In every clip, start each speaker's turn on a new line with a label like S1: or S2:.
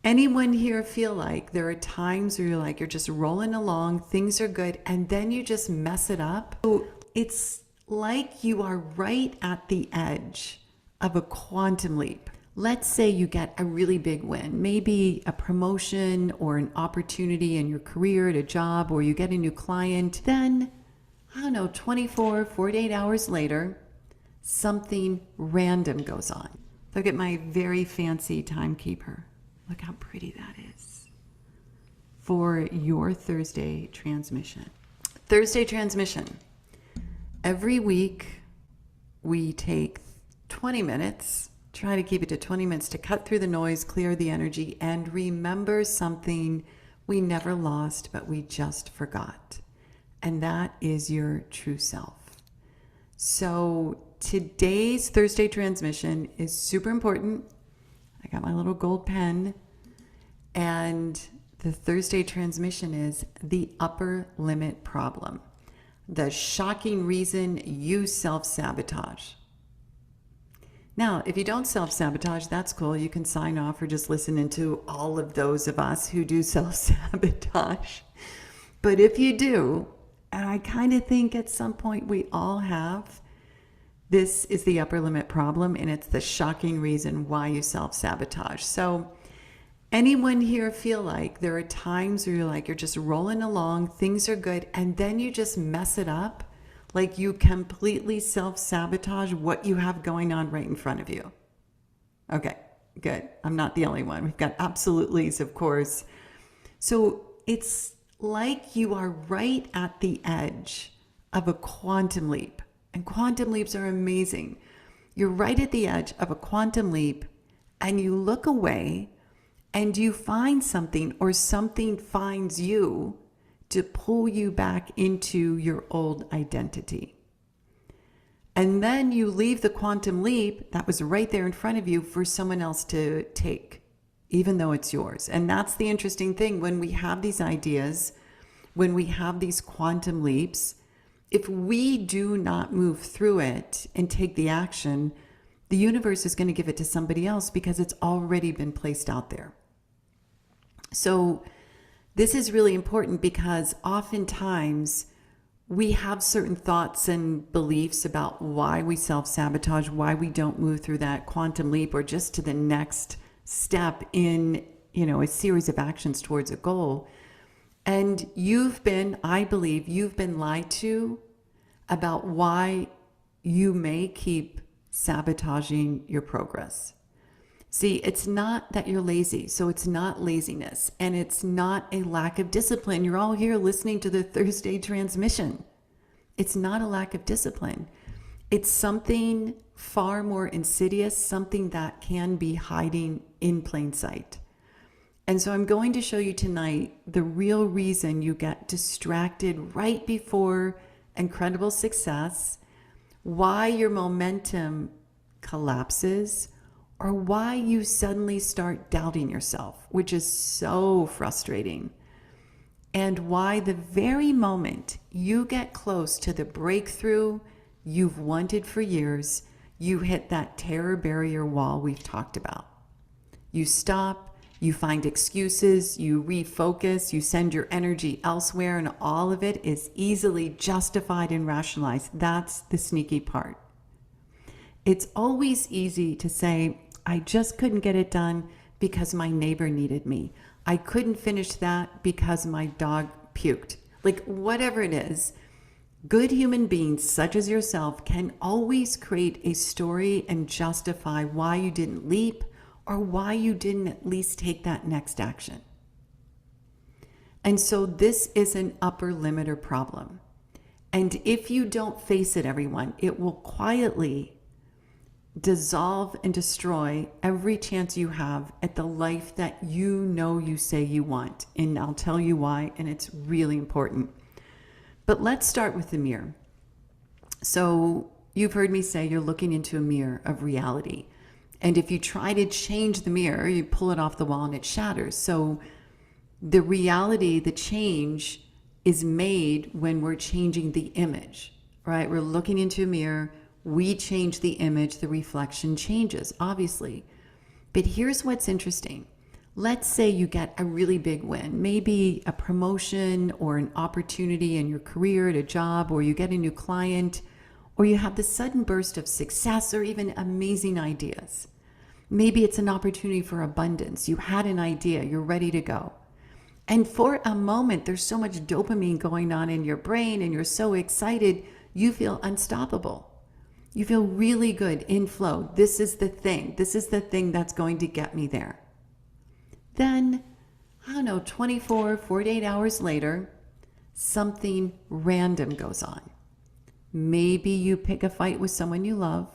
S1: Anyone here feel like there are times where you're just rolling along, things are good, and then you just mess it up? So it's like you are right at the edge of a quantum leap. Let's say you get a really big win, maybe a promotion or an opportunity in your career at a job, or you get a new client. Then, I don't know, 24, 48 hours later, something random goes on. Look at my very fancy timekeeper. Look how pretty that is for your Thursday transmission. Thursday transmission. Every week we take 20 minutes, try to keep it to 20 minutes to cut through the noise, clear the energy, and remember something we never lost, but we just forgot. And that is your true self. So today's Thursday transmission is super important. I got my little gold pen, and the Thursday transmission is the upper limit problem. The shocking reason you self-sabotage. Now, if you don't self-sabotage, that's cool. You can sign off or just listen into all of those of us who do self-sabotage. But if you do, and I kind of think at some point we all have, this is the upper limit problem, and it's the shocking reason why you self-sabotage. So anyone here feel like there are times where you're just rolling along, things are good, and then you just mess it up? Like you completely self-sabotage what you have going on right in front of you? Okay, good. I'm not the only one. We've got absolutely's, of course. So it's like you are right at the edge of a quantum leap. And quantum leaps are amazing. You're right at the edge of a quantum leap, and you look away and you find something, or something finds you to pull you back into your old identity. And then you leave the quantum leap that was right there in front of you for someone else to take, even though it's yours. And that's the interesting thing. When we have these ideas, when we have these quantum leaps, if we do not move through it and take the action, the universe is going to give it to somebody else because it's already been placed out there. So this is really important because oftentimes we have certain thoughts and beliefs about why we self-sabotage, why we don't move through that quantum leap or just to the next step in, a series of actions towards a goal. And I believe you've been lied to about why you may keep sabotaging your progress. See, it's not that you're lazy, so it's not laziness, and it's not a lack of discipline. You're all here listening to the Thursday transmission. It's not a lack of discipline. It's something far more insidious, something that can be hiding in plain sight. And so I'm going to show you tonight the real reason you get distracted right before incredible success, why your momentum collapses, or why you suddenly start doubting yourself, which is so frustrating, and why the very moment you get close to the breakthrough you've wanted for years, you hit that terror barrier wall we've talked about. You stop, you find excuses, you refocus, you send your energy elsewhere, and all of it is easily justified and rationalized. That's the sneaky part. It's always easy to say, I just couldn't get it done because my neighbor needed me. I couldn't finish that because my dog puked. Like whatever it is, good human beings such as yourself can always create a story and justify why you didn't leap or why you didn't at least take that next action. And so this is an upper limiter problem. And if you don't face it, everyone, it will quietly dissolve and destroy every chance you have at the life that you say you want. And I'll tell you why, and it's really important. But let's start with the mirror. So you've heard me say you're looking into a mirror of reality. And if you try to change the mirror, you pull it off the wall and it shatters. So the reality, the change is made when we're changing the image, right? We're looking into a mirror, we change the image, the reflection changes, obviously. But here's what's interesting. Let's say you get a really big win, maybe a promotion or an opportunity in your career at a job, or you get a new client, or you have this sudden burst of success or even amazing ideas. Maybe it's an opportunity for abundance. You had an idea, you're ready to go. And for a moment, there's so much dopamine going on in your brain and you're so excited, you feel unstoppable. You feel really good in flow. This is the thing. This is the thing that's going to get me there. Then, 24, 48 hours later, something random goes on. Maybe you pick a fight with someone you love.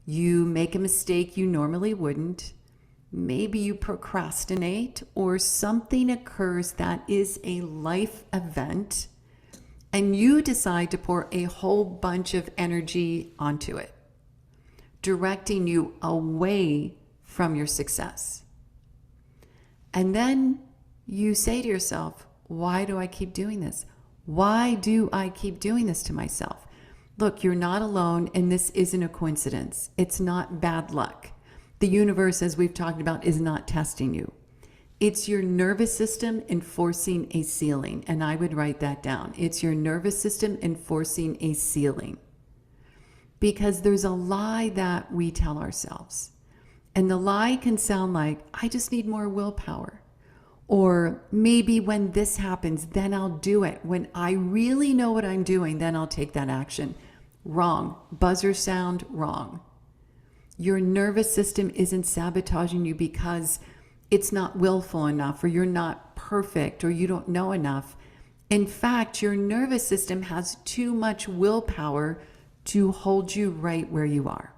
S1: You make a mistake you normally wouldn't. Maybe you procrastinate, or something occurs that is a life event, and you decide to pour a whole bunch of energy onto it, directing you away from your success. And then you say to yourself, why do I keep doing this? Why do I keep doing this to myself? Look, you're not alone, and this isn't a coincidence. It's not bad luck. The universe, as we've talked about, is not testing you. It's your nervous system enforcing a ceiling, and I would write that down. It's your nervous system enforcing a ceiling. Because there's a lie that we tell ourselves. And the lie can sound like, I just need more willpower. Or maybe when this happens, then I'll do it. When I really know what I'm doing, then I'll take that action. Wrong. Buzzer sound, wrong. Your nervous system isn't sabotaging you because it's not willful enough, or you're not perfect, or you don't know enough. In fact, your nervous system has too much willpower to hold you right where you are.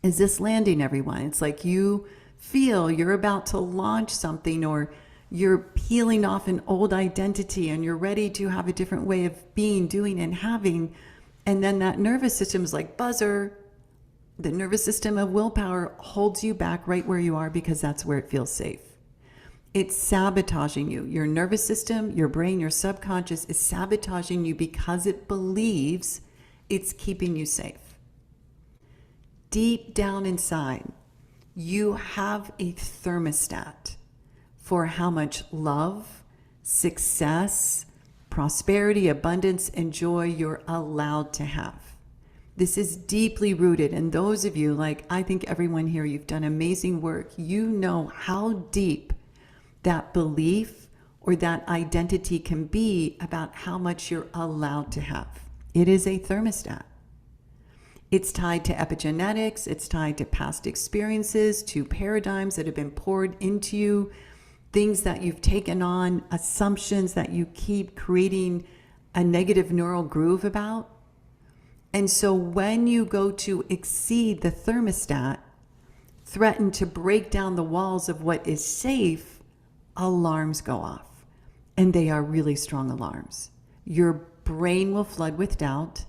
S1: Is this landing, everyone? It's like you feel you're about to launch something, or you're peeling off an old identity and you're ready to have a different way of being, doing, and having. And then that nervous system is like buzzer. The nervous system of willpower holds you back right where you are because that's where it feels safe. It's sabotaging you. Your nervous system, your brain, your subconscious is sabotaging you because it believes it's keeping you safe. Deep down inside, you have a thermostat for how much love, success, prosperity, abundance, and joy you're allowed to have. This is deeply rooted. And those of you, like I think everyone here, you've done amazing work. You know how deep that belief or that identity can be about how much you're allowed to have. It is a thermostat. It's tied to epigenetics. It's tied to past experiences, to paradigms that have been poured into you, things that you've taken on, assumptions that you keep creating a negative neural groove about. And so when you go to exceed the thermostat, threaten to break down the walls of what is safe, alarms go off. And they are really strong alarms. Your brain will flood with doubt.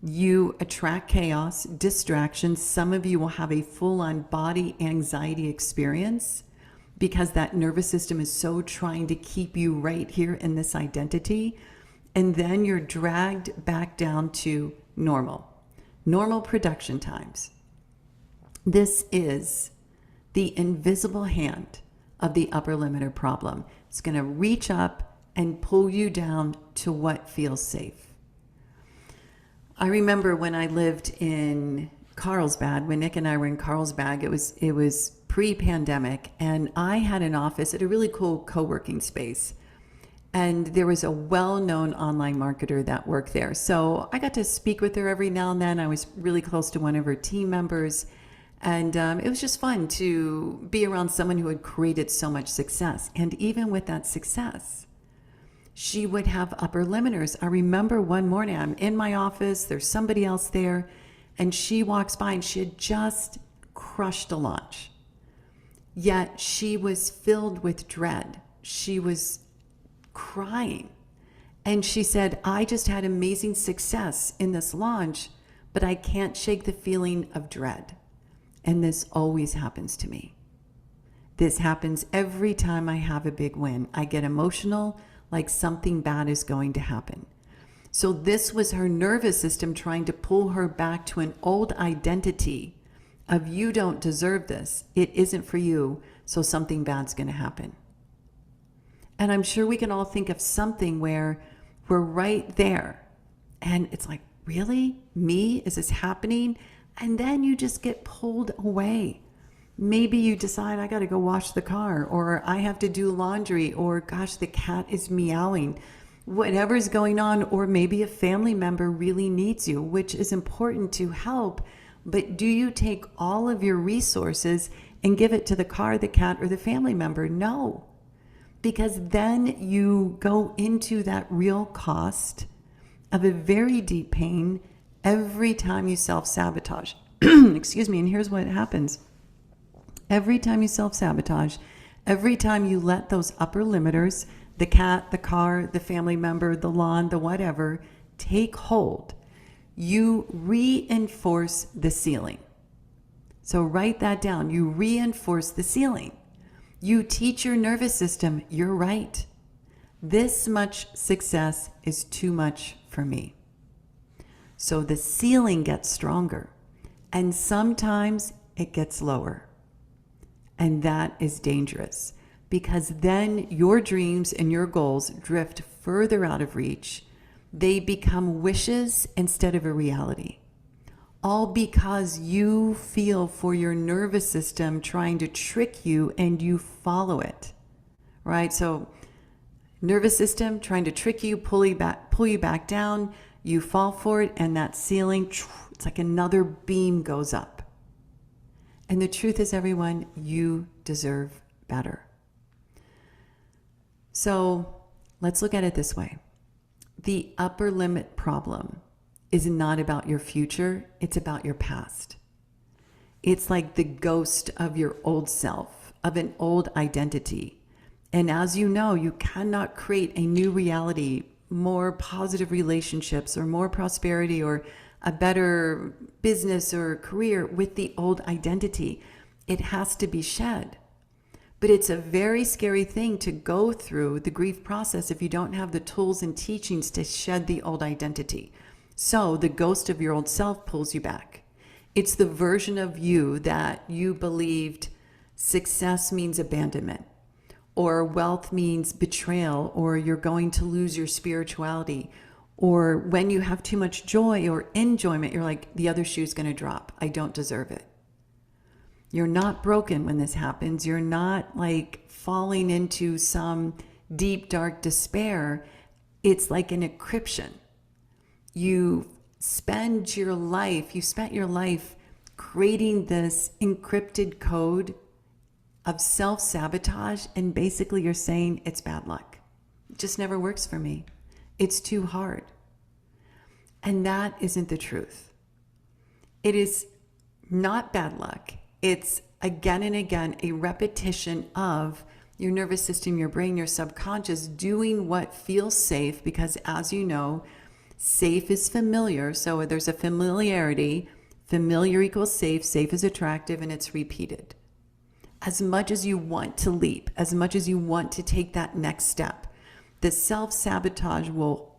S1: You attract chaos, distractions. Some of you will have a full-on body anxiety experience because that nervous system is so trying to keep you right here in this identity. And then you're dragged back down to normal production times. This is the invisible hand of the upper limiter problem. It's going to reach up and pull you down to what feels safe. I remember when I lived in Carlsbad, when Nick and I were in Carlsbad, it was pre-pandemic, and I had an office at a really cool co-working space. And there was a well-known online marketer that worked there. So I got to speak with her every now and then. I was really close to one of her team members. And it was just fun to be around someone who had created so much success. And even with that success, she would have upper limiters. I remember one morning, I'm in my office, there's somebody else there, and she walks by and she had just crushed a launch. Yet she was filled with dread. She was crying. And she said, I just had amazing success in this launch, but I can't shake the feeling of dread. And this always happens to me. This happens every time I have a big win. I get emotional, like something bad is going to happen. So this was her nervous system trying to pull her back to an old identity of you don't deserve this. It isn't for you, so something bad's going to happen. And I'm sure we can all think of something where we're right there. And it's like, really? Me? Is this happening? And then you just get pulled away. Maybe you decide, I got to go wash the car, or I have to do laundry, or gosh, the cat is meowing. Whatever's going on, or maybe a family member really needs you, which is important to help. But do you take all of your resources and give it to the car, the cat, or the family member? No. Because then you go into that real cost of a very deep pain every time you self-sabotage. Excuse me. And here's what happens. Every time you self-sabotage, every time you let those upper limiters, the cat, the car, the family member, the lawn, the whatever, take hold, you reinforce the ceiling. So write that down. You reinforce the ceiling. You teach your nervous system, you're right. This much success is too much for me. So the ceiling gets stronger, and sometimes it gets lower. And that is dangerous, because then your dreams and your goals drift further out of reach. They become wishes instead of a reality. All because you feel for your nervous system trying to trick you and you follow it, right? So nervous system trying to trick you, pull you back down, you fall for it, and that ceiling, it's like another beam goes up. And the truth is, everyone, you deserve better. So let's look at it this way. The upper limit problem is not about your future, it's about your past. It's like the ghost of your old self, of an old identity. And as you know, you cannot create a new reality, more positive relationships, or more prosperity, or a better business or career with the old identity. It has to be shed. But it's a very scary thing to go through the grief process if you don't have the tools and teachings to shed the old identity. So the ghost of your old self pulls you back. It's the version of you that you believed success means abandonment, or wealth means betrayal, or you're going to lose your spirituality, or when you have too much joy or enjoyment, you're like, the other shoe's going to drop. I don't deserve it. You're not broken when this happens. You're not like falling into some deep, dark despair. It's like an encryption. You spent your life creating this encrypted code of self-sabotage, and basically you're saying it's bad luck. It just never works for me. It's too hard. And that isn't the truth. It is not bad luck. It's again and again a repetition of your nervous system, your brain, your subconscious doing what feels safe, because as you know, safe is familiar. So there's a familiarity. Familiar equals safe. Safe is attractive, and it's repeated. As much as you want to leap, as much as you want to take that next step, the self-sabotage will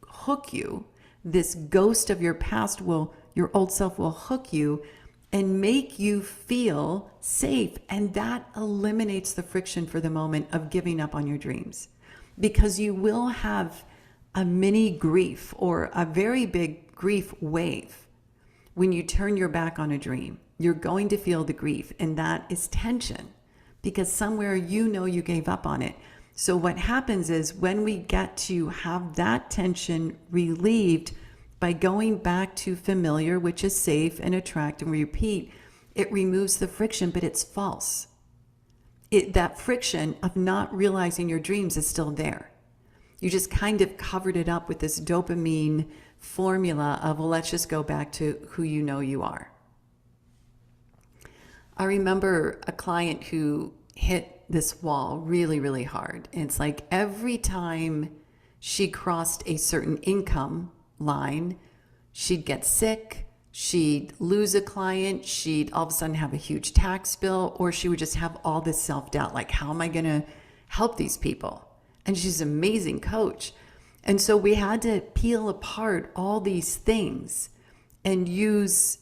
S1: hook you. This ghost of your past your old self will hook you and make you feel safe. And that eliminates the friction for the moment of giving up on your dreams, because you will have a mini grief or a very big grief wave when you turn your back on a dream. You're going to feel the grief, and that is tension, because somewhere you know you gave up on it. So what happens is when we get to have that tension relieved by going back to familiar, which is safe and attract and repeat, it removes the friction, but it's false. That friction of not realizing your dreams is still there. You just kind of covered it up with this dopamine formula of, well, let's just go back to who you know you are. I remember a client who hit this wall really, really hard. And it's like every time she crossed a certain income line, she'd get sick, she'd lose a client, she'd all of a sudden have a huge tax bill, or she would just have all this self-doubt, like, how am I going to help these people? And she's an amazing coach. And so we had to peel apart all these things and use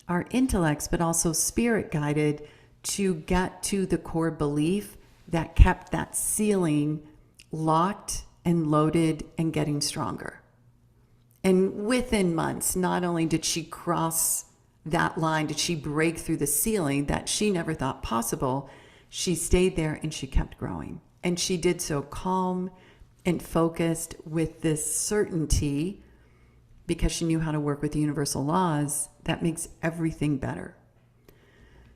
S1: our intellects, but also spirit guided to get to the core belief that kept that ceiling locked and loaded and getting stronger. And within months, not only did she cross that line, did she break through the ceiling that she never thought possible, she stayed there and she kept growing. And she did so calm and focused with this certainty, because she knew how to work with the universal laws that makes everything better.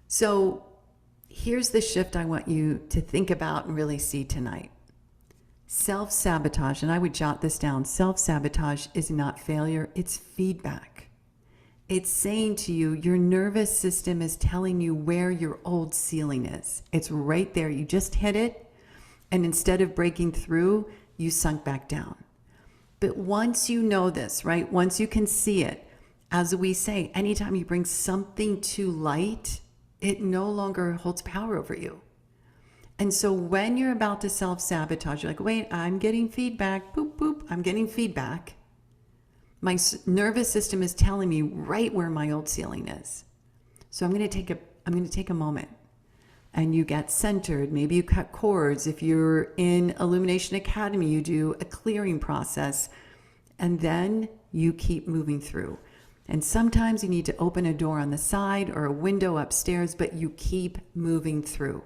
S1: So here's the shift I want you to think about and really see tonight. Self-sabotage, and I would jot this down, self-sabotage is not failure, it's feedback. It's saying to you, your nervous system is telling you where your old ceiling is. It's right there. You just hit it, and instead of breaking through, you sunk back down. But once you know this, right? Once you can see it, as we say, anytime you bring something to light, it no longer holds power over you. And so when you're about to self-sabotage, you're like, wait, I'm getting feedback, boop, boop, I'm getting feedback. My nervous system is telling me right where my old ceiling is. So I'm going to take a moment, and you get centered. Maybe you cut cords. If you're in Illumination Academy, you do a clearing process, and then you keep moving through. And sometimes you need to open a door on the side or a window upstairs, but you keep moving through.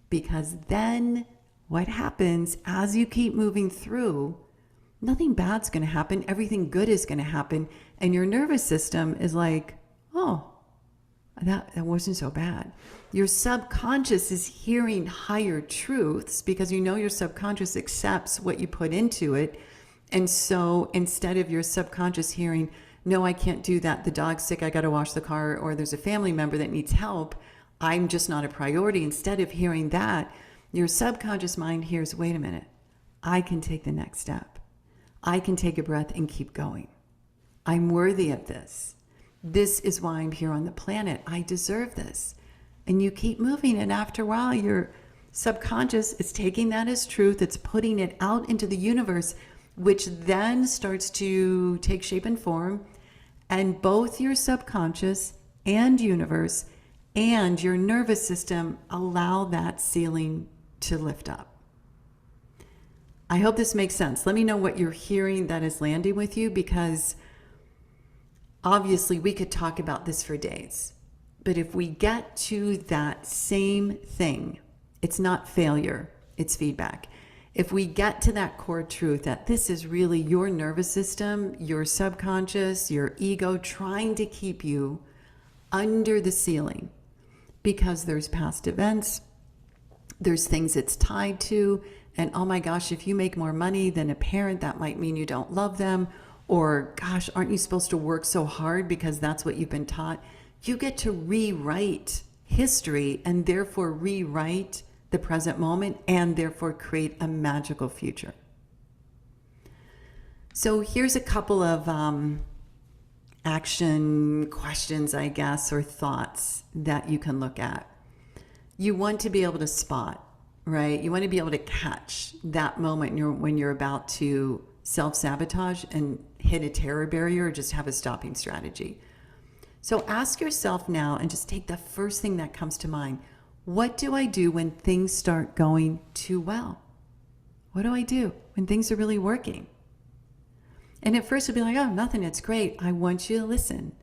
S1: Because then what happens as you keep moving through, nothing bad's going to happen. Everything good is going to happen. And your nervous system is like, oh, that wasn't so bad. Your subconscious is hearing higher truths because you know your subconscious accepts what you put into it. And so instead of your subconscious hearing, no, I can't do that, the dog's sick, I got to wash the car, or there's a family member that needs help, I'm just not a priority. Instead of hearing that, your subconscious mind hears, wait a minute, I can take the next step. I can take a breath and keep going. I'm worthy of this. This is why I'm here on the planet. I deserve this. And you keep moving. And after a while, your subconscious is taking that as truth. It's putting it out into the universe, which then starts to take shape and form. And both your subconscious and universe and your nervous system allow that ceiling to lift up. I hope this makes sense. Let me know what you're hearing that is landing with you, because obviously we could talk about this for days. But if we get to that same thing, it's not failure, it's feedback. If we get to that core truth that this is really your nervous system, your subconscious, your ego trying to keep you under the ceiling, because there's past events, there's things it's tied to, and oh my gosh, if you make more money than a parent, that might mean you don't love them, or gosh, aren't you supposed to work so hard because that's what you've been taught? You get to rewrite history and therefore rewrite the present moment and therefore create a magical future. So here's a couple of action questions, I guess, or thoughts that you can look at. You want to be able to spot, right? You want to be able to catch that moment when you're about to self-sabotage and hit a terror barrier or just have a stopping strategy. So ask yourself now and just take the first thing that comes to mind. What do I do when things start going too well? What do I do when things are really working? And at first you'll be like, oh, nothing, it's great. I want you to listen.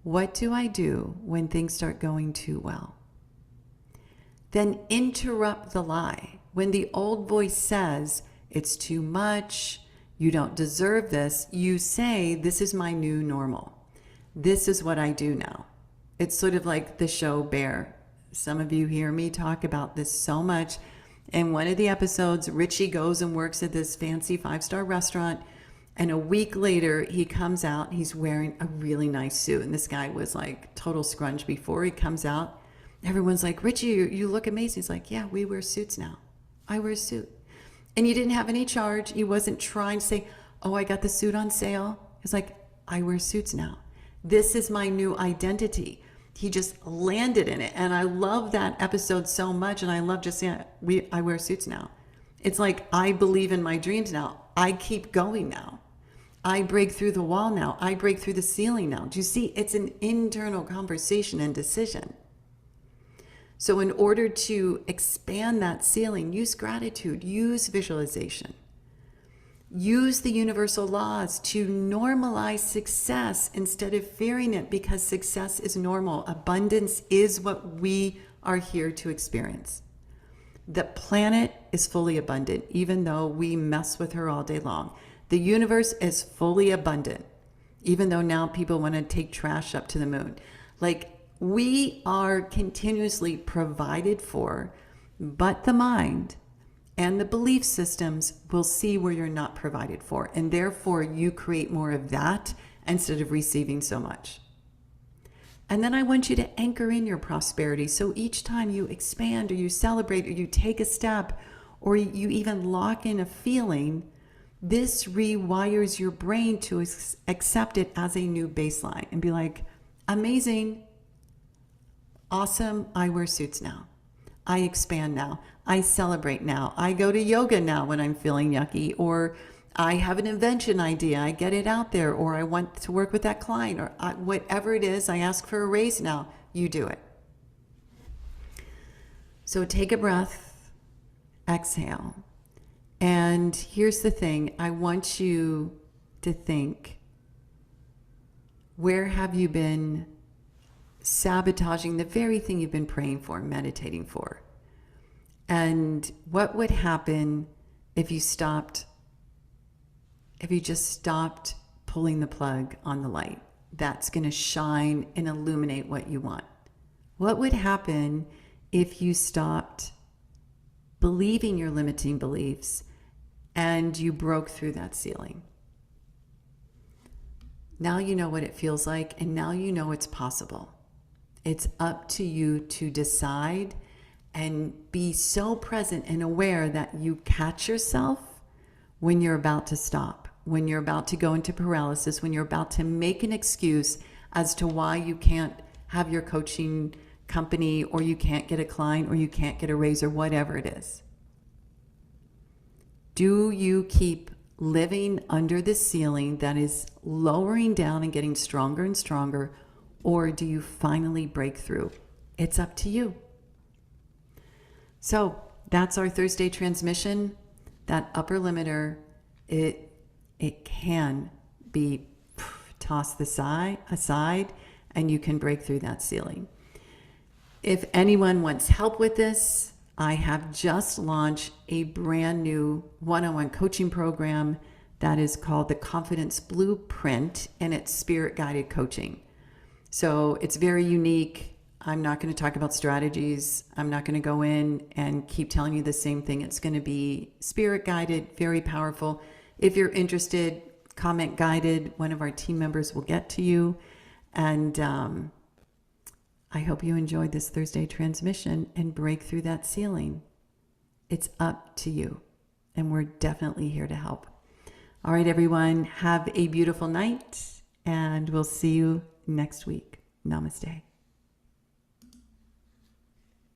S1: What do I do when things start going too well? Then interrupt the lie. When the old voice says, it's too much, you don't deserve this, you say, this is my new normal. This is what I do now. It's sort of like the show Bear. Some of you hear me talk about this so much. In one of the episodes, Richie goes and works at this fancy 5-star restaurant. And a week later, he comes out, he's wearing a really nice suit. And this guy was like total scrunch before he comes out. Everyone's like, Richie, you look amazing. He's like, yeah, we wear suits now. I wear a suit. And he didn't have any charge. He wasn't trying to say, oh, I got the suit on sale. He's like, I wear suits now. This is my new identity. He just landed in it. And I love that episode so much. And I love just saying, I wear suits now. It's like, I believe in my dreams now. I keep going now. I break through the wall now. I break through the ceiling now. Do you see? It's an internal conversation and decision. So in order to expand that ceiling, use gratitude, use visualization, use the universal laws to normalize success instead of fearing it, because success is normal. Abundance is what we are here to experience. The planet is fully abundant, even though we mess with her all day long. The universe is fully abundant, even though now people want to take trash up to the moon. Like, we are continuously provided for, but the mind and the belief systems will see where you're not provided for. And therefore, you create more of that instead of receiving so much. And then I want you to anchor in your prosperity. So each time you expand or you celebrate or you take a step or you even lock in a feeling, this rewires your brain to accept it as a new baseline and be like, amazing, awesome, I wear suits now. I expand now. I celebrate now. I go to yoga now when I'm feeling yucky, or I have an invention idea. I get it out there, or I want to work with that client, or whatever it is, I ask for a raise now. You do it. So take a breath, exhale. And here's the thing. I want you to think, where have you been sabotaging the very thing you've been praying for, meditating for? And what would happen if you just stopped pulling the plug on the light that's going to shine and illuminate what you want? What would happen if you stopped believing your limiting beliefs and you broke through that ceiling? Now you know what it feels like, and now you know it's possible. It's up to you to decide and be so present and aware that you catch yourself when you're about to stop, when you're about to go into paralysis, when you're about to make an excuse as to why you can't have your coaching company, or you can't get a client, or you can't get a raise, or whatever it is. Do you keep living under the ceiling that is lowering down and getting stronger and stronger, or do you finally break through? It's up to you. So that's our Thursday transmission. That upper limiter, it can be tossed aside, and you can break through that ceiling. If anyone wants help with this, I have just launched a brand new one-on-one coaching program that is called the Confidence Blueprint, and it's spirit-guided coaching. So it's very unique. I'm not going to talk about strategies. I'm not going to go in and keep telling you the same thing. It's going to be spirit-guided, very powerful. If you're interested, comment guided. One of our team members will get to you. And I hope you enjoyed this Thursday transmission and break through that ceiling. It's up to you, and we're definitely here to help. All right, everyone, have a beautiful night, and we'll see you next week. Namaste.